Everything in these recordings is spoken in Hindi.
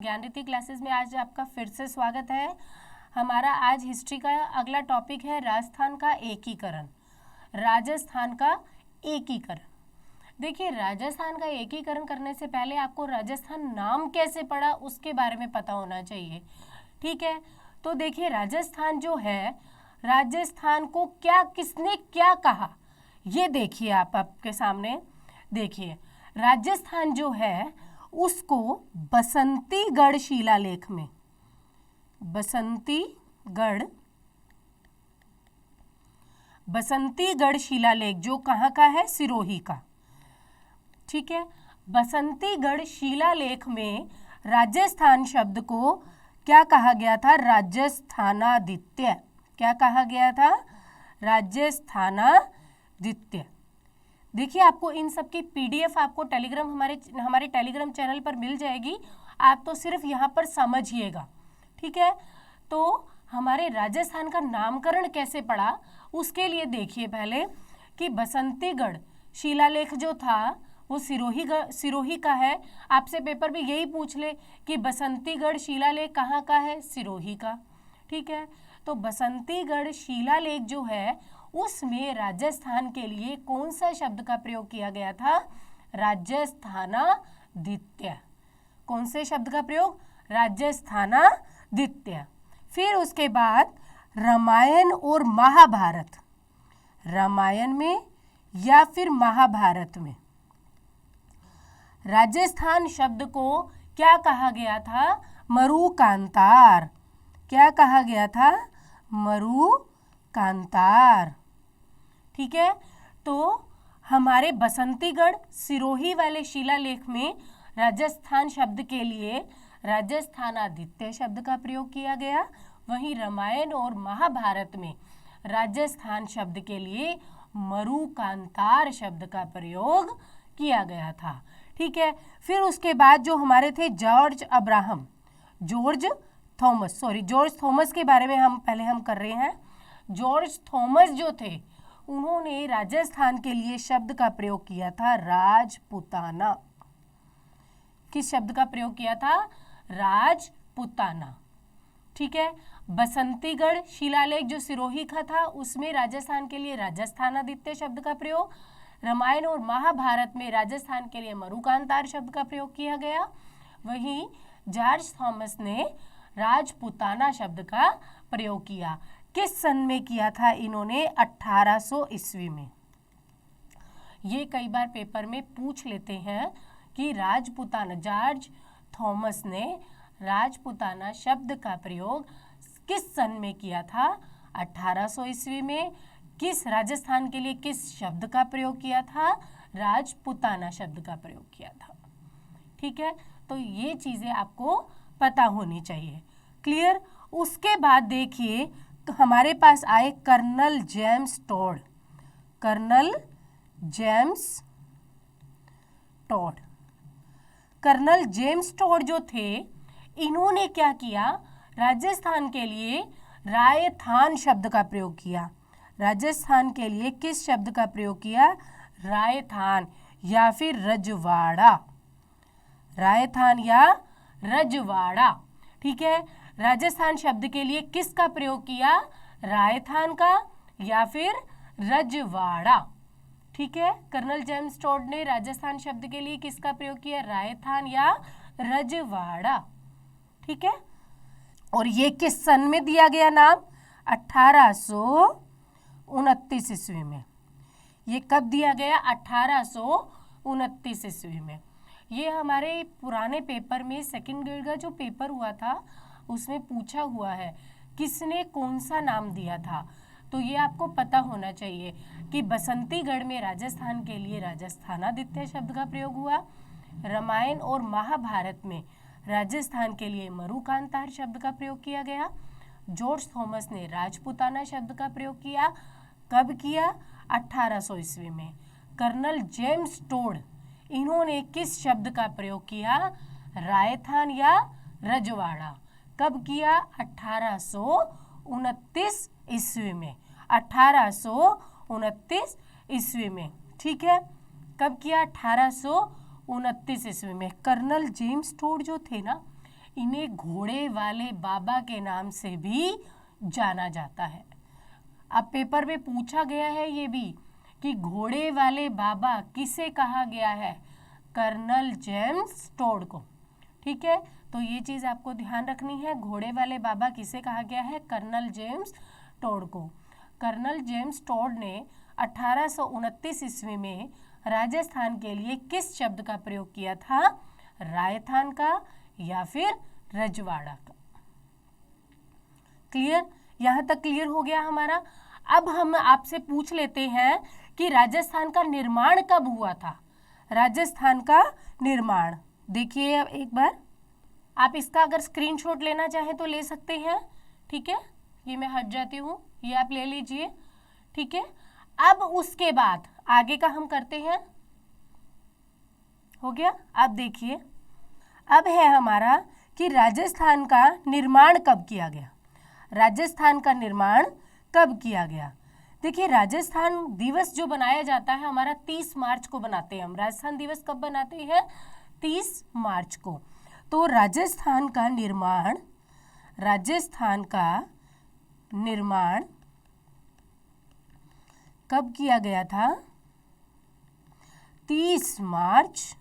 ज्ञानरीति क्लासेस में आज आपका फिर से स्वागत है। हमारा आज हिस्ट्री का अगला टॉपिक है राजस्थान का एकीकरण। राजस्थान का एकीकरण, देखिए राजस्थान का एकीकरण करने से पहले आपको राजस्थान नाम कैसे पड़ा उसके बारे में पता होना चाहिए। ठीक है, तो देखिए राजस्थान जो है, राजस्थान को किसने क्या कहा, ये देखिए आप आपके सामने। देखिए राजस्थान जो है उसको बसंतीगढ़ शिलालेख में, बसंतीगढ़ शिलालेख जो कहाँ का है, सिरोही का। ठीक है, बसंतीगढ़ शिलालेख में राजस्थान शब्द को क्या कहा गया था, राजस्थानादित्य। क्या कहा गया था, राजस्थानादित्य। देखिए आपको इन सब की पीडीएफ आपको टेलीग्राम हमारे टेलीग्राम चैनल पर मिल जाएगी, आप तो सिर्फ यहाँ पर समझिएगा। ठीक है, तो हमारे राजस्थान का नामकरण कैसे पड़ा उसके लिए देखिए पहले कि बसंतीगढ़ शिलालेख जो था वो सिरोही का है। आपसे पेपर में यही पूछ ले कि बसंतीगढ़ शिलालेख कहाँ का है, सिरोही का। ठीक है, तो बसंतीगढ़ शिलालेख जो है उसमें राजस्थान के लिए कौन सा शब्द का प्रयोग किया गया था, राजस्थानादित्य। कौन से शब्द का प्रयोग, राजस्थानादित्य। फिर उसके बाद रामायण और महाभारत, रामायण में या फिर महाभारत में राजस्थान शब्द को क्या कहा गया था, मरुकांतार। क्या कहा गया था, मरुकांतार। ठीक है, तो हमारे बसंतीगढ़ सिरोही वाले शिलालेख में राजस्थान शब्द के लिए राजस्थानादित्य शब्द का प्रयोग किया गया। वहीं रामायण और महाभारत में राजस्थान शब्द के लिए मरुकांतार शब्द का प्रयोग किया गया था। ठीक है, फिर उसके बाद जो हमारे थे जॉर्ज थॉमस के बारे में हम कर रहे हैं। जॉर्ज थॉमस जो थे उन्होंने राजस्थान के लिए शब्द का प्रयोग किया था, राजपुताना। किस शब्द का प्रयोग किया था, राजपुताना। ठीक है, बसंतीगढ़ शिलालेख जो सिरोही का था उसमें राजस्थान के लिए राजस्थानादित्य शब्द का प्रयोग, रामायण और महाभारत में राजस्थान के लिए मरुकांतार शब्द का प्रयोग किया गया। वहीं जॉर्ज थॉमस ने राजपुताना शब्द का प्रयोग किया। किस सन में किया था इन्होंने, 1800 ईस्वी में। ये कई बार पेपर में पूछ लेते हैं कि राजपुताना, जॉर्ज थॉमस ने राजपुताना शब्द का प्रयोग किस सन में किया था, 1800 ईस्वी में। किस राजस्थान के लिए किस शब्द का प्रयोग किया था, राजपुताना शब्द का प्रयोग किया था। ठीक है, तो ये चीजें आपको पता होनी चाहिए। क्लियर। उसके बाद देखिए तो हमारे पास आए colonel James Tod. Colonel James Tod जो थे इन्होंने क्या किया, राजस्थान के लिए रायथान शब्द का प्रयोग किया। राजस्थान के लिए किस शब्द का प्रयोग किया, रायथान या फिर रजवाड़ा। रायथान या रजवाड़ा। ठीक है, राजस्थान शब्द के लिए किसका प्रयोग किया, रायथान का या फिर रजवाड़ा। ठीक है, कर्नल जेम्स टॉड ने राजस्थान शब्द के लिए किसका प्रयोग किया, रायथान या रजवाड़ा। ठीक है, और ये किस सन में दिया गया नाम, 1829 ईस्वी में। ये कब दिया गया, 1829 ईस्वी में। ये हमारे पुराने पेपर में सेकंड ग्रेड का जो पेपर हुआ था उसमें पूछा हुआ है किसने कौन सा नाम दिया था। तो ये आपको पता होना चाहिए कि बसंतीगढ़ में राजस्थान के लिए राजस्थानादित्य शब्द का प्रयोग हुआ। रामायण और महाभारत में राजस्थान के लिए मरुकांतार शब्द का प्रयोग किया गया। जॉर्ज थॉमस ने राजपुताना शब्द का प्रयोग किया। कब किया, 1800 ईस्वी में। कर्नल जेम्स टॉड इन्होंने किस शब्द का प्रयोग किया, रायथान या रजवाड़ा। कब किया, 1829 ईस्वी में। 1829 ईस्वी में। ठीक है, कब किया, 1829 ईस्वी में। कर्नल जेम्स टॉड जो थे ना, इन्हें घोड़े वाले बाबा के नाम से भी जाना जाता है। अब पेपर में पूछा गया है ये भी कि घोड़े वाले बाबा किसे कहा गया है, कर्नल जेम्स टोड को। ठीक है, तो ये चीज आपको ध्यान रखनी है, घोड़े वाले बाबा किसे कहा गया है, कर्नल जेम्स टोड को। कर्नल जेम्स टोड ने 1829 ईस्वी में राजस्थान के लिए किस शब्द का प्रयोग किया था, रायथान का या फिर रजवाड़ा का। क्लियर, यहां तक क्लियर हो गया हमारा। अब हम आपसे पूछ लेते हैं कि राजस्थान का निर्माण कब हुआ था। राजस्थान का निर्माण देखिए, अब एक बार आप इसका अगर स्क्रीनशॉट लेना चाहें तो ले सकते हैं। ठीक है, ये मैं हट जाती हूँ, ये आप ले लीजिए। ठीक है, अब उसके बाद आगे का हम करते हैं। हो गया, अब देखिए, अब है हमारा कि राजस्थान का निर्माण कब किया गया। राजस्थान का निर्माण कब किया गया। देखिए, राजस्थान दिवस जो बनाया जाता है हमारा 30 मार्च को बनाते हैं हम। राजस्थान दिवस कब बनाते हैं, 30 मार्च को। तो राजस्थान का निर्माण कब किया गया था, 30 मार्च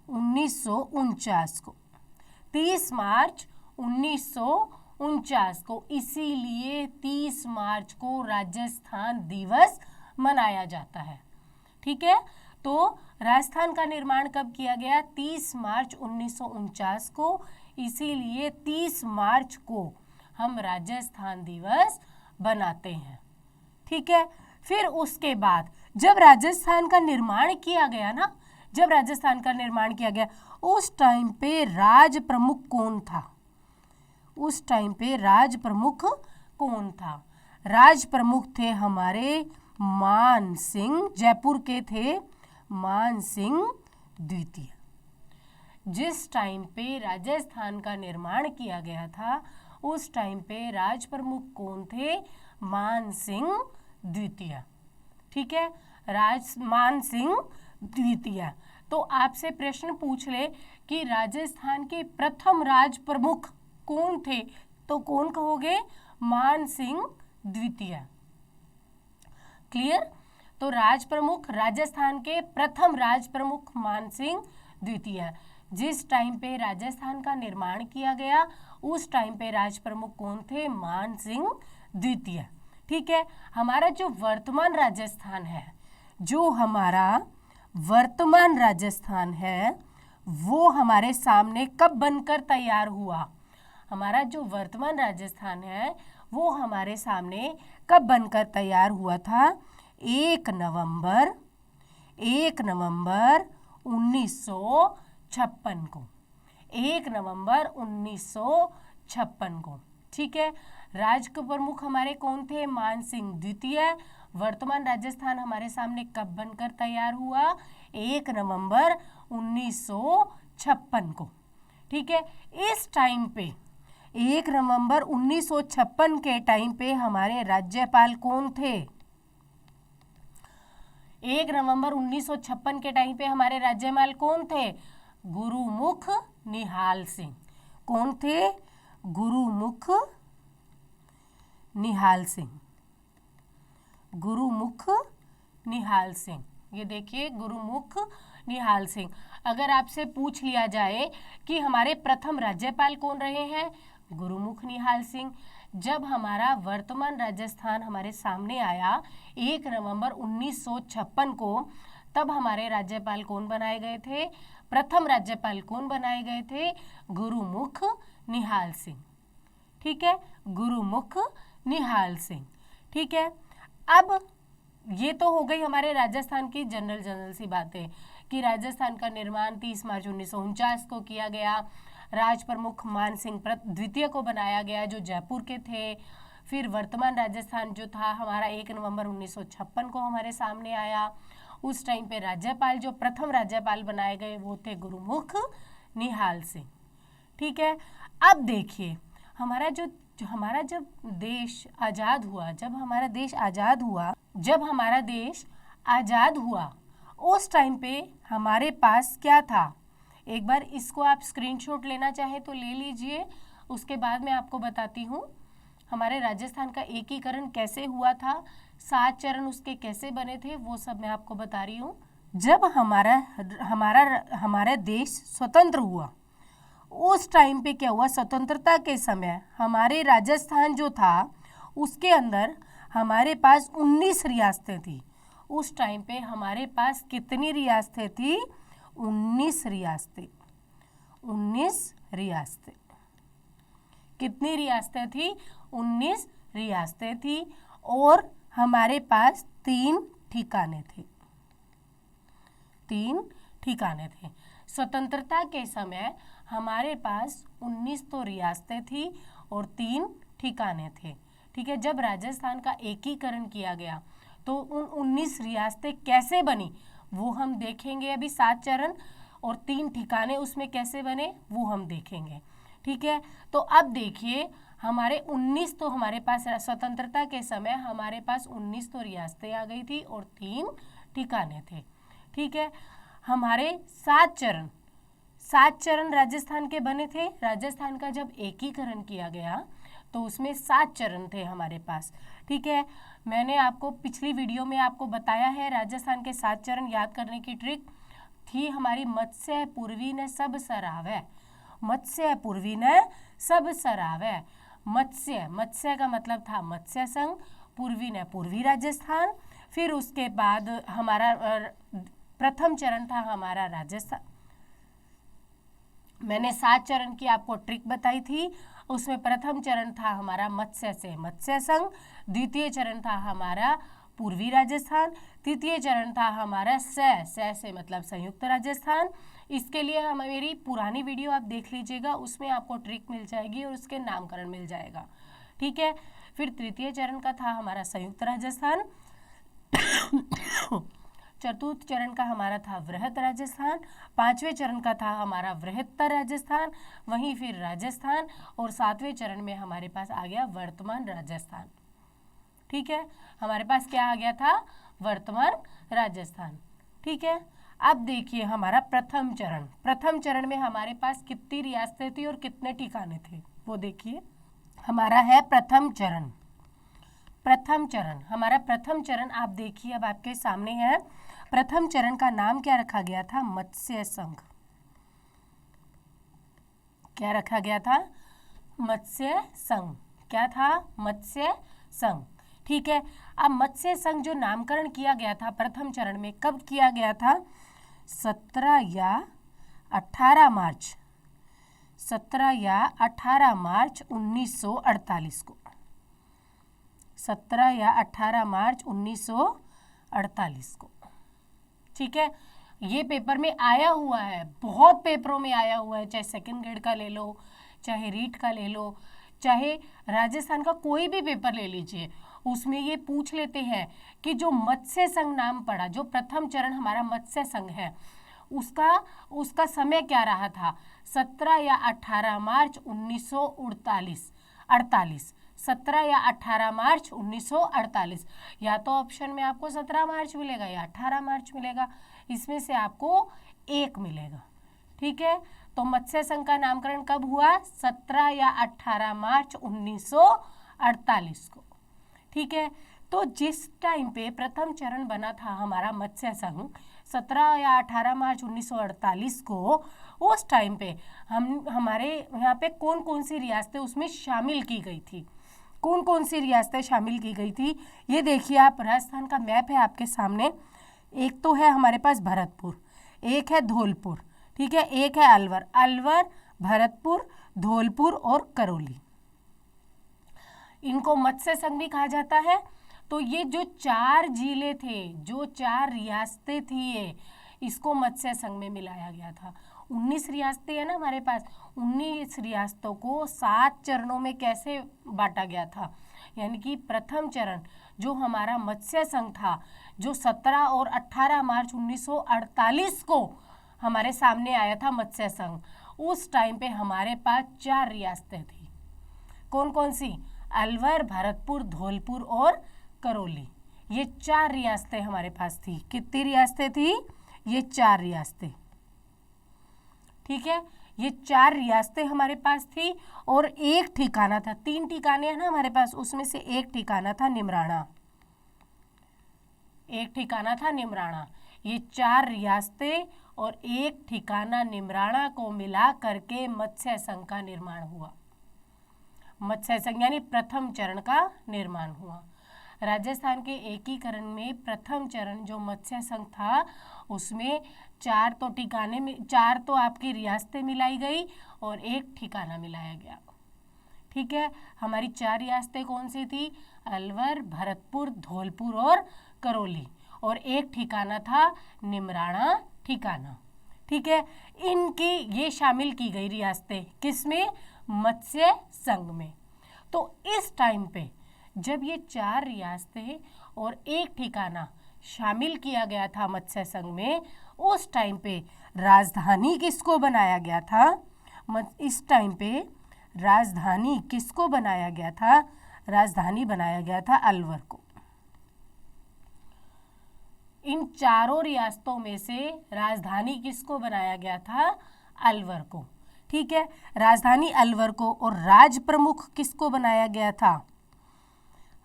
1949 को। 30 मार्च 1949 को, इसीलिए 30 मार्च को राजस्थान दिवस मनाया जाता है। ठीक है, तो राजस्थान का निर्माण कब किया गया, 30 मार्च 1949 को, इसीलिए 30 मार्च को हम राजस्थान दिवस बनाते हैं। ठीक है, फिर उसके बाद जब राजस्थान का निर्माण किया गया ना, जब राजस्थान का निर्माण किया गया, उस टाइम पे राज प्रमुख कौन था, उस टाइम पे राज प्रमुख कौन था। राज प्रमुख थे हमारे मान सिंह, जयपुर के थे मान सिंह द्वितीय। जिस टाइम पे राजस्थान का निर्माण किया गया था उस टाइम पे राज प्रमुख कौन थे, मान सिंह द्वितीय। ठीक है, मान सिंह द्वितीय। तो आपसे प्रश्न पूछ ले कि राजस्थान के प्रथम राज प्रमुख कौन थे, तो कौन कहोगे, मान सिंह द्वितीय। क्लियर, तो राज प्रमुख, राजस्थान के प्रथम राज प्रमुख मान सिंह द्वितीय। जिस टाइम पे राजस्थान का निर्माण किया गया उस टाइम पे राज प्रमुख कौन थे, मान सिंह द्वितीय। ठीक है, हमारा जो वर्तमान राजस्थान है, जो हमारा वर्तमान राजस्थान है वो हमारे सामने कब बनकर तैयार हुआ। हमारा जो वर्तमान राजस्थान है वो हमारे सामने कब बनकर तैयार हुआ था, 1 नवंबर 1956 को, 1 नवंबर 1956 को। ठीक है, राज के प्रमुख हमारे कौन थे, मान सिंह द्वितीय। वर्तमान राजस्थान हमारे सामने कब बनकर तैयार हुआ, 1 नवंबर 1956 को। ठीक है, इस टाइम पे 1 नवंबर 1956 के टाइम पे हमारे राज्यपाल कौन थे, 1 नवंबर 1956 के टाइम पे हमारे राज्यपाल कौन थे, गुरुमुख निहाल सिंह। कौन थे, गुरुमुख निहाल सिंह, गुरुमुख निहाल सिंह। ये देखिए, गुरुमुख निहाल सिंह। अगर आपसे पूछ लिया जाए कि हमारे प्रथम राज्यपाल कौन रहे हैं, गुरुमुख निहाल सिंह। जब हमारा वर्तमान राजस्थान हमारे सामने आया 1 नवंबर 1956 को, तब हमारे राज्यपाल कौन बनाए गए थे, प्रथम राज्यपाल कौन बनाए गए थे, गुरुमुख निहाल सिंह। ठीक है, गुरुमुख निहाल सिंह। ठीक है, अब ये तो हो गई हमारे राजस्थान की जनरल सी बातें कि राजस्थान का निर्माण 30 मार्च 1949 को किया गया। राज प्रमुख मान सिंह द्वितीय को बनाया गया जो जयपुर के थे। फिर वर्तमान राजस्थान जो था हमारा 1 नवंबर 1956 को हमारे सामने आया। उस टाइम पे राज्यपाल जो प्रथम राज्यपाल बनाए गए वो थे गुरुमुख निहाल सिंह। ठीक है, अब देखिए हमारा जब देश आज़ाद हुआ, जब हमारा देश आज़ाद हुआ उस टाइम पे हमारे पास क्या था, एक बार इसको आप स्क्रीनशॉट लेना चाहे तो ले लीजिए, उसके बाद मैं आपको बताती हूँ हमारे राजस्थान का एकीकरण कैसे हुआ था, 7 चरण उसके कैसे बने थे, वो सब मैं आपको बता रही हूँ। जब हमारा देश स्वतंत्र हुआ, उस टाइम पे क्या हुआ, स्वतंत्रता के समय हमारे राजस्थान जो था उसके अंदर हमारे पास 19 रियासतें थी। उस टाइम पे हमारे पास कितनी रियासतें थी, 19 रियासतें। 19 रियासतें, कितनी रियासतें थी, 19 रियासतें थी। और हमारे पास 3 ठिकाने थे, 3 ठिकाने थे। स्वतंत्रता के समय हमारे पास 19 तो रियासतें थी और 3 ठिकाने थे। ठीक है, जब राजस्थान का एकीकरण किया गया तो उन 19 रियासतें कैसे बनी वो हम देखेंगे अभी। 7 चरण और 3 ठिकाने उसमें कैसे बने वो हम देखेंगे। ठीक है, तो अब देखिए हमारे 19 तो हमारे पास स्वतंत्रता के समय हमारे पास 19 तो रियासतें आ गई थी और 3 ठिकाने थे। ठीक है, हमारे 7 चरण राजस्थान के बने थे। राजस्थान का जब एकीकरण किया गया तो उसमें 7 चरण थे हमारे पास। ठीक है, मैंने आपको पिछली वीडियो में आपको बताया है राजस्थान के 7 चरण याद करने की ट्रिक थी हमारी, मत्स्य पूर्वी न सब सरावै, मत्स्य पूर्वी न सब सरावै। मत्स्य का मतलब था मत्स्य संघ, पूर्वी न पूर्वी राजस्थान। फिर उसके बाद हमारा प्रथम चरण था हमारा राजस्थान। मैंने 7 चरण की आपको ट्रिक बताई थी, उसमें प्रथम चरण था हमारा मत्स्य से मत्स्य संघ, द्वितीय चरण था हमारा पूर्वी राजस्थान, तृतीय चरण था हमारा से मतलब संयुक्त राजस्थान। इसके लिए हम मेरी पुरानी वीडियो आप देख लीजिएगा, उसमें आपको ट्रिक मिल जाएगी और उसके नामकरण मिल जाएगा। ठीक है, फिर तृतीय चरण का था हमारा संयुक्त राजस्थान, चतुर्थ चरण का हमारा था वृहत राजस्थान, 5वें चरण का था हमारा वृहत्तर राजस्थान, वहीं फिर राजस्थान, और 7वें चरण में हमारे पास आ गया वर्तमान राजस्थान। ठीक है, हमारे पास क्या आ गया था, वर्तमान राजस्थान। ठीक है, अब देखिए हमारा प्रथम चरण में हमारे पास कितनी रियासतें थी और कितने ठिकाने थे वो देखिए। हमारा है प्रथम चरण, हमारा प्रथम चरण आप देखिए अब आपके सामने है। प्रथम चरण का नाम क्या रखा गया था, मत्स्य संघ। क्या रखा गया था, मत्स्य संघ। क्या था, मत्स्य संघ। ठीक है, अब मत्स्य संघ जो नामकरण किया गया था प्रथम चरण में कब किया गया था, 17 या 18 मार्च 1948 को। 17 या 18 मार्च 1948 को। ठीक है, ये पेपर में आया हुआ है, बहुत पेपरों में आया हुआ है, चाहे सेकंड ग्रेड का ले लो, चाहे रीट का ले लो, चाहे राजस्थान का कोई भी पेपर ले लीजिए, उसमें ये पूछ लेते हैं कि जो मत्स्य संघ नाम पड़ा, जो प्रथम चरण हमारा मत्स्य संघ है, उसका समय क्या रहा था, 17 या 18 मार्च 1948। 17 या 18 मार्च 1948, या तो ऑप्शन में आपको 17 मार्च मिलेगा या 18 मार्च मिलेगा, इसमें से आपको एक मिलेगा। ठीक है, तो मत्स्य संघ का नामकरण कब हुआ, 17 या 18 मार्च 1948 को। ठीक है, तो जिस टाइम पे प्रथम चरण बना था हमारा मत्स्य संघ 17 या 18 मार्च 1948 को, उस टाइम पे हमारे यहाँ पे कौन कौन सी रियासतें उसमें शामिल की गई थी, कौन कौन सी रियासतें शामिल की गई थी, ये देखिए आप, राजस्थान का मैप है आपके सामने। एक तो है हमारे पास भरतपुर, एक है धौलपुर, ठीक है, एक है अलवर, भरतपुर, धौलपुर और करौली। इनको मत्स्य संघ भी कहा जाता है। तो ये जो 4 जिले थे, जो 4 रियासतें थी, ये इसको मत्स्य संघ में मिलाया गया था। 19 रियासतें है ना हमारे पास, 19 रियासतों को 7 चरणों में कैसे बांटा गया था, यानी कि प्रथम चरण जो हमारा मत्स्य संघ था, जो 17 और 18 मार्च 1948 को हमारे सामने आया था मत्स्य संघ, उस टाइम पे हमारे पास 4 रियासतें थी। कौन कौन सी, अलवर, भरतपुर, धौलपुर और करौली। ये 4 रियासतें हमारे पास थी। कितनी रियासतें थी? ये 4 रियासतें। ठीक है, ये 4 रियासतें हमारे पास थी और एक ठिकाना था। 3 ठिकाने हैं ना हमारे पास, उसमें से एक ठिकाना था निमराना। एक ठिकाना था निमराना। ये 4 रियासतें और एक ठिकाना निमराना को मिला करके मत्स्य संघ का निर्माण हुआ। मत्स्य संघ यानी प्रथम चरण का निर्माण हुआ। राजस्थान के एकीकरण में प्रथम चरण जो मत्स्य संघ था उसमें 4 तो ठिकाने में 4 तो आपकी रियासतें मिलाई गई और एक ठिकाना मिलाया गया। ठीक है, हमारी 4 रियासतें कौन सी थी? अलवर, भरतपुर, धौलपुर और करौली, और एक ठिकाना था निमराना ठिकाना। ठीक है, इनकी ये शामिल की गई रियासतें किसमें? मत्स्य संघ में। तो इस टाइम पे जब ये 4 रियासतें और एक ठिकाना शामिल किया गया था मत्स्य संघ में, उस टाइम पे राजधानी किसको बनाया गया था? इस टाइम पे राजधानी किसको बनाया गया था? राजधानी बनाया गया था अलवर को। इन चारों रियासतों में से राजधानी किसको बनाया गया था? अलवर को। ठीक है, राजधानी अलवर को। और राज प्रमुख किसको बनाया गया था?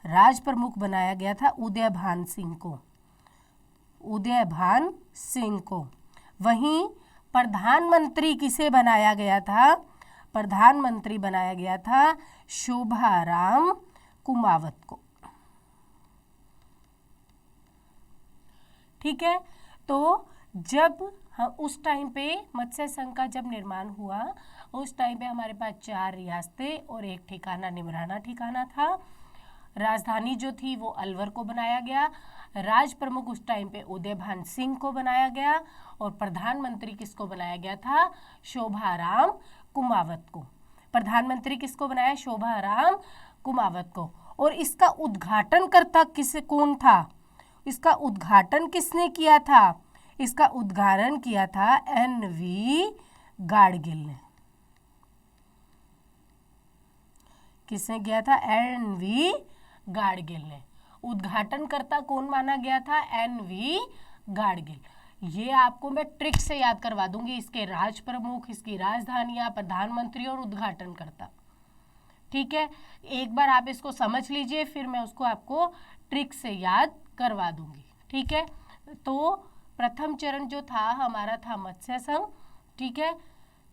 राज प्रमुख बनाया गया था उदयभान सिंह को। उदयभान सिंह को। वहीं प्रधानमंत्री किसे बनाया गया था? प्रधानमंत्री बनाया गया था शोभाराम कुमावत को। ठीक है, तो जब हम उस टाइम पे मत्स्य संघ का जब निर्माण हुआ, उस टाइम पे हमारे पास 4 रियासतें और एक ठिकाना निमराना ठिकाना था। राजधानी जो थी वो अलवर को बनाया गया। राज प्रमुख उस टाइम पे उदयभान सिंह को बनाया गया और प्रधानमंत्री किसको बनाया गया था? शोभाराम कुमावत को। प्रधानमंत्री किसको बनाया? शोभाराम कुमावत को। और इसका उद्घाटनकर्ता कौन था? इसका उद्घाटन किसने किया था? इसका उद्घाटन किया था एन.वी. गाडगिल ने। किसने किया था? एन.वी. गाडगिल ने। उद्घाटनकर्ता कौन माना गया था? एन.वी. गाडगिल। ये आपको मैं ट्रिक से याद करवा दूंगी, इसके राज प्रमुख, इसकी राजधानियां, प्रधानमंत्री और उद्घाटनकर्ता। ठीक है, एक बार आप इसको समझ लीजिए, फिर मैं उसको आपको ट्रिक से याद करवा दूंगी। ठीक है, तो प्रथम चरण जो था हमारा था मत्स्य संघ। ठीक है,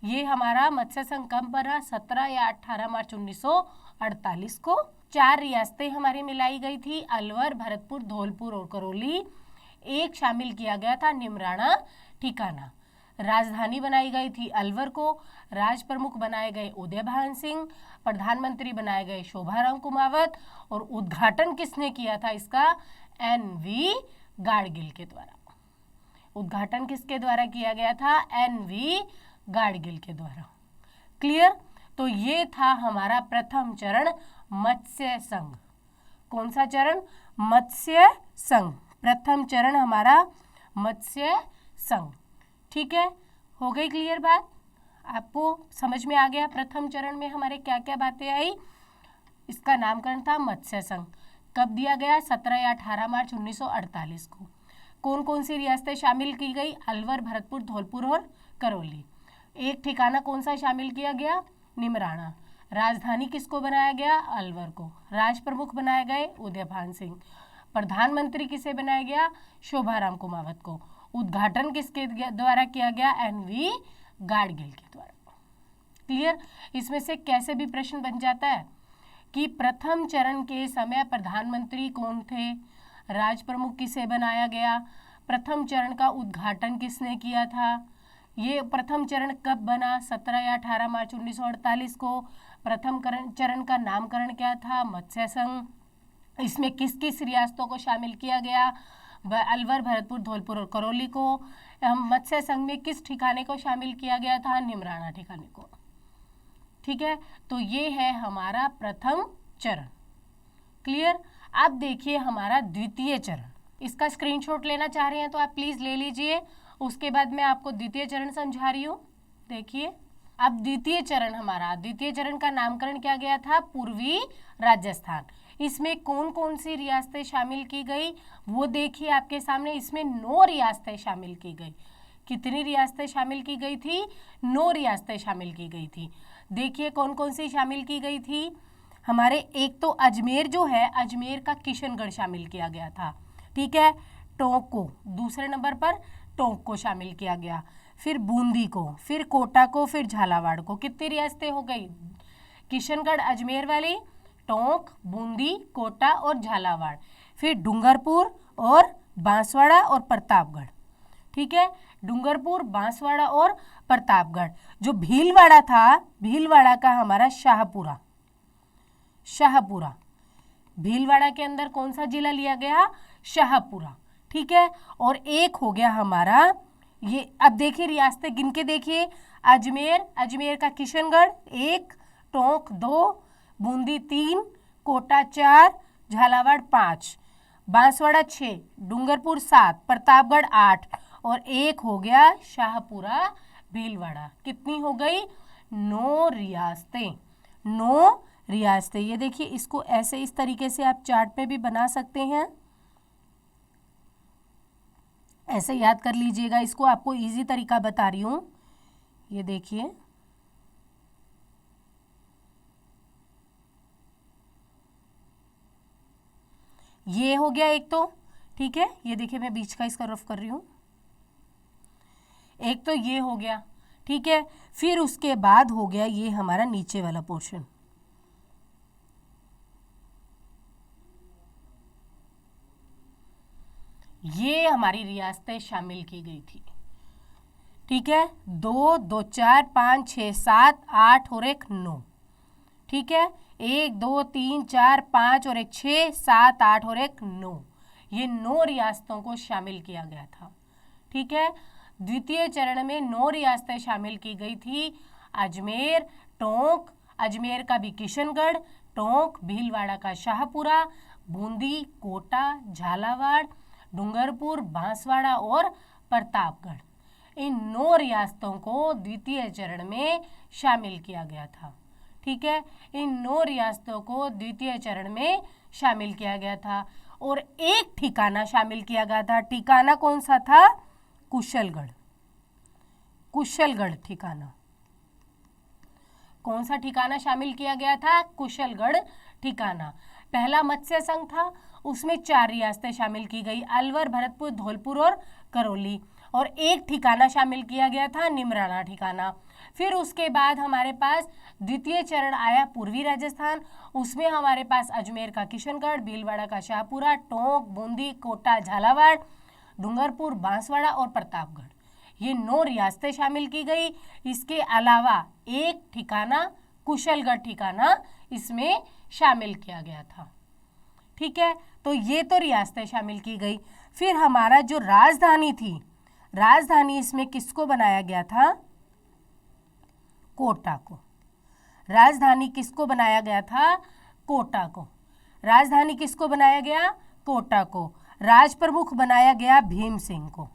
ये हमारा मत्स्य संघ कब बना? 17 या 18 मार्च 1948 को। 4 रियासतें हमारी मिलाई गई थी, अलवर, भरतपुर, धौलपुर और करौली। एक शामिल किया गया था निमराना ठिकाना। राजधानी बनाई गई थी अलवर को। राज प्रमुख बनाए गए उदयभान सिंह। प्रधानमंत्री बनाए गए शोभाराम कुमावत। और उद्घाटन किसने किया था इसका? एन.वी. गाडगिल के द्वारा। उद्घाटन किसके द्वारा किया गया था? एन.वी. गाडगिल के द्वारा। क्लियर? तो ये था हमारा प्रथम चरण मत्स्य संघ। कौन सा चरण? मत्स्य संघ। प्रथम चरण हमारा मत्स्य संघ। ठीक है, हो गई क्लियर बात? आपको समझ में आ गया प्रथम चरण में हमारे क्या क्या बातें आई? इसका नामकरण था मत्स्य संघ। कब दिया गया? 17 या 18 मार्च 1948 को। कौन कौन सी रियासतें शामिल की गई? अलवर, भरतपुर, धौलपुर और करौली। एक ठिकाना कौन सा शामिल किया गया? निमराना। राजधानी किसको बनाया गया? अलवर को। राज प्रमुख बनाए गए उदयभान सिंह। प्रधानमंत्री किसे बनाया गया? शोभाराम कुमावत को। उद्घाटन किसके द्वारा किया गया? एन.वी. गाडगिल के द्वारा। क्लियर? इसमें से कैसे भी प्रश्न बन जाता है कि प्रथम चरण के समय प्रधानमंत्री कौन थे? राज प्रमुख किसे बनाया गया? प्रथम चरण का उद्घाटन किसने किया था? ये प्रथम चरण कब बना? 17 या 18 मार्च 1948 को। प्रथम चरण का नामकरण क्या था? मत्स्य संघ। इसमें किस किस रियासतों को शामिल किया गया? अलवर, भरतपुर, धौलपुर और करौली को। मत्स्य संघ में किस ठिकाने को शामिल किया गया था? निमराना ठिकाने को। ठीक है, तो ये है हमारा प्रथम चरण। क्लियर? अब देखिए हमारा द्वितीय चरण। इसका स्क्रीनशॉट लेना चाह रहे हैं तो आप प्लीज ले लीजिए, उसके बाद मैं आपको द्वितीय चरण समझा रही हूँ। देखिए, अब द्वितीय चरण हमारा, द्वितीय चरण का नामकरण क्या गया था? पूर्वी राजस्थान। इसमें कौन कौन सी रियासतें शामिल की गई वो देखिए आपके सामने। इसमें 9 रियासतें शामिल की गई। कितनी रियासतें शामिल की गई थी? 9 रियासतें शामिल की गई थी। देखिए कौन कौन सी शामिल की गई थी। हमारे एक तो अजमेर जो है, अजमेर का किशनगढ़ शामिल किया गया था, ठीक है। टोंक को दूसरे नंबर पर टोंक को शामिल किया गया, फिर बूंदी को, फिर कोटा को, फिर झालावाड़ को। कितनी रियासतें हो गई? किशनगढ़ अजमेर वाली, टोंक, बूंदी, कोटा और झालावाड़, फिर डूंगरपुर और बांसवाड़ा और प्रतापगढ़, ठीक है। डूंगरपुर, बांसवाड़ा और प्रतापगढ़। जो भीलवाड़ा था, भीलवाड़ा का हमारा शाहपुरा, शाहपुरा, भीलवाड़ा के अंदर कौन सा जिला लिया गया? शाहपुरा, ठीक है। और एक हो गया हमारा ये, अब देखिए रियासतें गिन के देखिए। अजमेर, अजमेर का किशनगढ़ 1, टोंक 2, बूंदी 3, कोटा 4, झालावाड़ 5, बांसवाड़ा 6, डूंगरपुर 7, प्रतापगढ़ 8 और एक हो गया शाहपुरा भीलवाड़ा। कितनी हो गई? 9 रियासतें, 9 रियासतें। ये देखिए इसको ऐसे इस तरीके से आप चार्ट पे भी बना सकते हैं, ऐसे याद कर लीजिएगा इसको, आपको इजी तरीका बता रही हूं। ये देखिए ये हो गया एक तो, ठीक है। ये देखिए मैं बीच का इसका रफ कर रही हूं। एक तो ये हो गया, ठीक है। फिर उसके बाद हो गया ये हमारा नीचे वाला पोर्शन, ये हमारी रियासतें शामिल की गई थी, ठीक है। 2, 2, 4, 5, 6, 7, 8 और एक 9, ठीक है। 1, 2, 3, 4, 5 और एक 6, 7, 8 और एक 9, ये 9 रियासतों को शामिल किया गया था, ठीक है। द्वितीय चरण में 9 रियासतें शामिल की गई थी। अजमेर, टोंक, अजमेर का भी किशनगढ़, टोंक, भीलवाड़ा का शाहपुरा, बूंदी, कोटा, झालावाड़, डूंगरपुर, बांसवाड़ा और प्रतापगढ़। इन 9 रियासतों को द्वितीय चरण में शामिल किया गया था, ठीक है। इन 9 रियासतों को द्वितीय चरण में शामिल किया गया था और एक ठिकाना शामिल किया गया था। ठिकाना कौन सा था? कुशलगढ़, कुशलगढ़ ठिकाना। कौन सा ठिकाना शामिल किया गया था? कुशलगढ़ ठिकाना। पहला मत्स्य संघ था, उसमें 4 रियासतें शामिल की गई, अलवर, भरतपुर, धौलपुर और करौली। और एक ठिकाना शामिल किया गया था, निमराना ठिकाना। फिर उसके बाद हमारे पास द्वितीय चरण आया पूर्वी राजस्थान, उसमें हमारे पास अजमेर का किशनगढ़, भीलवाड़ा का शाहपुरा, टोंक, बूंदी, कोटा, झालावाड़, डूंगरपुर, बांसवाड़ा और प्रतापगढ़, ये 9 रियासतें शामिल की गई। इसके अलावा एक ठिकाना कुशलगढ़ ठिकाना इसमें शामिल किया गया था, ठीक है। तो ये तो रियासतें शामिल की गई। फिर हमारा जो राजधानी थी, राजधानी इसमें किसको बनाया गया था? कोटा को। राजधानी किसको बनाया गया था? कोटा को। राजधानी किसको बनाया गया? कोटा को। राज प्रमुख बनाया गया भीम सिंह को।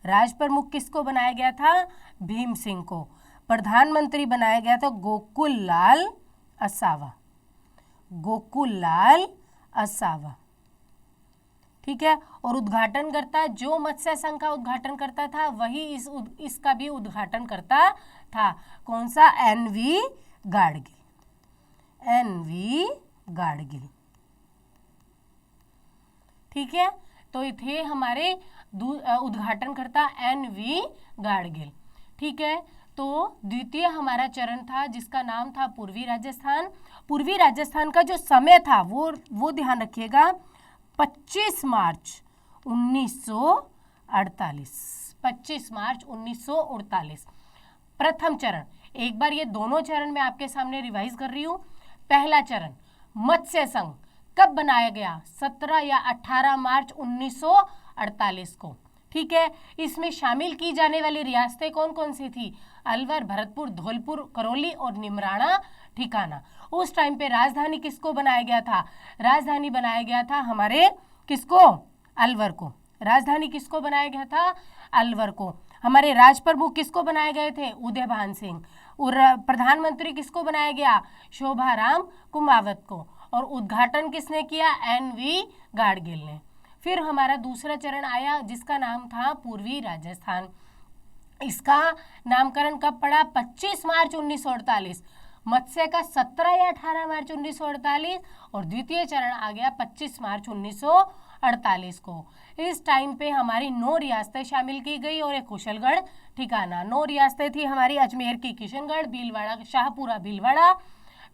राज प्रमुख किसको बनाया गया था? भीम सिंह को। प्रधानमंत्री बनाया गया था गोकुल लाल असावा, गोकुल लाल असावा, ठीक है। और उद्घाटन करता, जो मत्स्य संघ का उद्घाटन करता था वही इसका भी उद्घाटन करता था। कौन सा? एनवी गाडगिल, एनवी गाडगिल, ठीक है। तो ये थे हमारे उद्घाटनकर्ता एनवी गाडगिल, ठीक है। तो द्वितीय हमारा चरण था जिसका नाम था पूर्वी राजस्थान। पूर्वी राजस्थान का जो समय था वो ध्यान रखिएगा, 25 मार्च 1948, 25 मार्च 1948 प्रथम चरण। एक बार ये दोनों चरण मैं आपके सामने रिवाइज कर रही हूँ। पहला चरण मत्स्य संघ कब बनाया गया? 17 या 18 मार्च 1948 को, ठीक है। इसमें शामिल की जाने वाली रियासतें कौन कौन सी थी? अलवर, भरतपुर, धौलपुर, करौली और निमराना ठिकाना। उस टाइम पे राजधानी किसको बनाया गया था? राजधानी बनाया गया था हमारे किसको? अलवर को। राजधानी किसको बनाया गया था? अलवर को। हमारे राज प्रमुख किसको बनाए गए थे? उदयभान सिंह। और प्रधानमंत्री किसको बनाया गया? शोभाराम कुमावत को। और उद्घाटन किसने किया? एन.वी. गाडगिल ने। फिर हमारा दूसरा चरण आया जिसका नाम था पूर्वी राजस्थान। इसका नामकरण कब पड़ा? 25 मार्च 1948। मत्स्य का 17 या 18 मार्च 1948 और द्वितीय चरण आ गया 25 मार्च 1948 को। इस टाइम पे हमारी 9 रियासतें शामिल की गई और एक कुशलगढ़ ठिकाना। 9 रियासतें थी हमारी, अजमेर की किशनगढ़, भीलवाड़ा शाहपुरा भीलवाड़ा,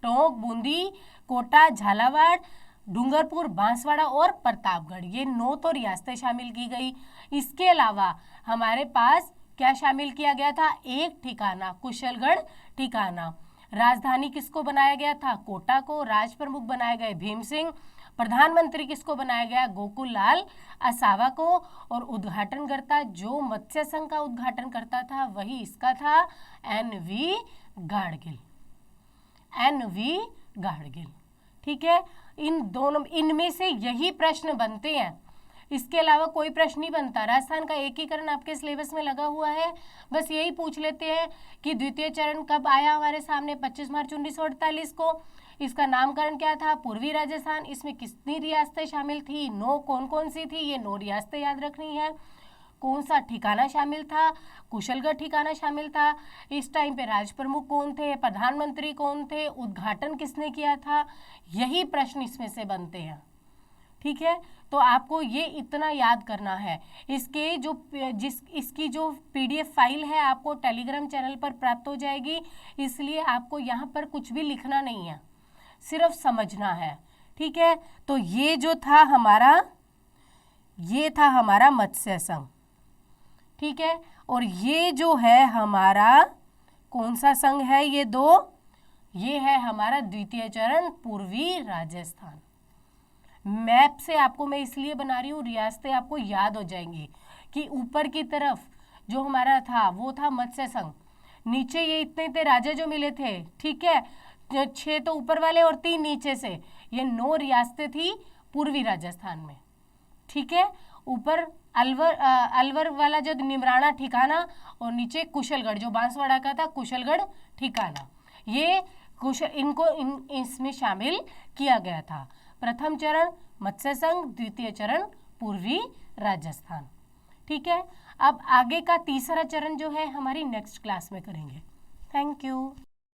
टोंक, बूंदी, कोटा, झालावाड़, डूंगरपुर, बांसवाड़ा और प्रतापगढ़, ये 9 तो रियासतें शामिल की गई। इसके अलावा हमारे पास क्या शामिल किया गया था? एक ठिकाना, कुशलगढ़ ठिकाना। राजधानी किसको बनाया गया था? कोटा को। राज प्रमुख बनाए गए भीम सिंह। प्रधानमंत्री किसको बनाया गया? गोकुल लाल असावा को। और उद्घाटनकर्ता जो मत्स्य संघ का उद्घाटन करता था वही इसका था, एन.वी. गाडगिल। एन.वी. गाडगिल, ठीक है। इनमें से यही प्रश्न बनते हैं, इसके अलावा कोई प्रश्न नहीं बनता। राजस्थान का एकीकरण आपके सिलेबस में लगा हुआ है, बस यही पूछ लेते हैं कि द्वितीय चरण कब आया हमारे सामने? 25 मार्च 1948 को। इसका नामकरण क्या था? पूर्वी राजस्थान। इसमें कितनी रियासतें शामिल थी? 9। कौन कौन सी थी? ये 9 रियासतें याद रखनी है। कौन सा ठिकाना शामिल था? कुशलगढ़ ठिकाना शामिल था। इस टाइम पे राज प्रमुख कौन थे? प्रधानमंत्री कौन थे? उद्घाटन किसने किया था? यही प्रश्न इसमें से बनते हैं, ठीक है। तो आपको ये इतना याद करना है। इसकी जो PDF फाइल है आपको टेलीग्राम चैनल पर प्राप्त हो जाएगी, इसलिए आपको यहाँ पर कुछ भी लिखना नहीं है, सिर्फ समझना है, ठीक है। तो ये था हमारा मत्स्य संघ, ठीक है। और ये जो है हमारा कौन सा संघ है? ये है हमारा द्वितीय चरण पूर्वी राजस्थान। मैप से आपको मैं इसलिए बना रही हूँ, रियासतें आपको याद हो जाएंगी कि ऊपर की तरफ जो हमारा था वो था मत्स्य संघ, नीचे ये इतने राज्य जो मिले थे, ठीक है, 6 तो ऊपर वाले और 3 नीचे से, ये 9 रियासतें थी पूर्वी राजस्थान में, ठीक है। ऊपर अलवर वाला जो निमराना ठिकाना और नीचे कुशलगढ़ जो बांसवाड़ा का था, कुशलगढ़ ठिकाना, ये इसमें शामिल किया गया था। प्रथम चरण मत्स्य संघ, द्वितीय चरण पूर्वी राजस्थान, ठीक है। अब आगे का तीसरा चरण जो है हमारी नेक्स्ट क्लास में करेंगे। Thank you.